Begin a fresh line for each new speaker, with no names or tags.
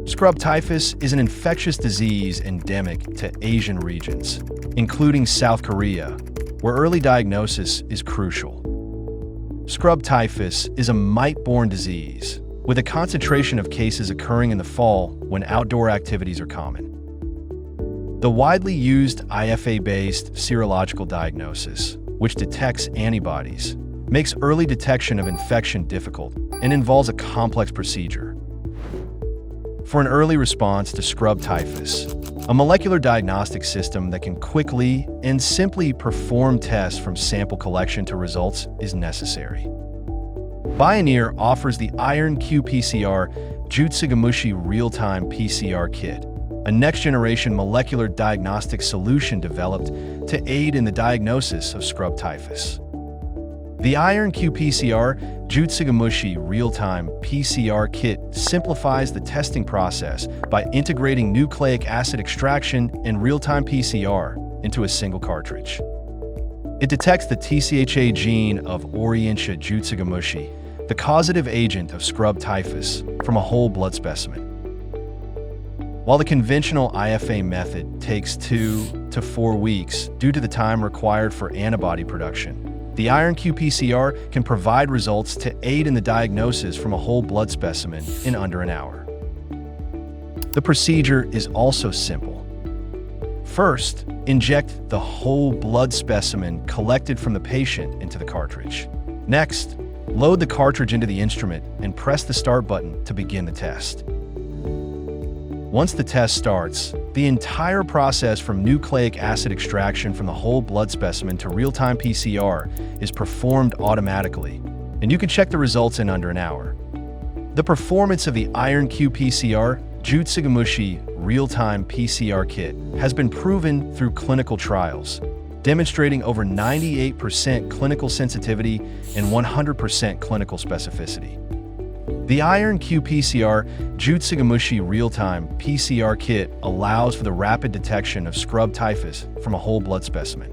Scrub typhus is an infectious disease endemic to Asian regions, including South Korea, where early diagnosis is crucial. Scrub typhus is a mite-borne disease, with a concentration of cases occurring in the fall when outdoor activities are common. The widely used IFA-based serological diagnosis, which detects antibodies, makes early detection of infection difficult and involves a complex procedure. For an early response to scrub typhus, a molecular diagnostic system that can quickly and simply perform tests from sample collection to results is necessary. BIONEER offers the IRON-qPCR Tsutsugamushi real-time PCR Kit, a next-generation molecular diagnostic solution developed to aid in the diagnosis of scrub typhus. The IRON-qPCR Tsutsugamushi real-time PCR Kit simplifies the testing process by integrating nucleic acid extraction and real-time PCR into a single cartridge. It detects the TCHA gene of Orientia Tsutsugamushi, the causative agent of scrub typhus, from a whole blood specimen. While the conventional IFA method takes 2 to 4 weeks due to the time required for antibody production, the IRON-qPCR can provide results to aid in the diagnosis from a whole blood specimen in under an hour. The procedure is also simple. First, inject the whole blood specimen collected from the patient into the cartridge. Next, load the cartridge into the instrument and press the start button to begin the test. Once the test starts, the entire process from nucleic acid extraction from the whole blood specimen to real-time PCR is performed automatically, and you can check the results in under an hour. The performance of the IRON-qPCR Tsutsugamushi real-time PCR kit has been proven through clinical trials, demonstrating over 98% clinical sensitivity and 100% clinical specificity. The IRON-qPCR Tsutsugamushi real-time PCR kit allows for the rapid detection of scrub typhus from a whole blood specimen.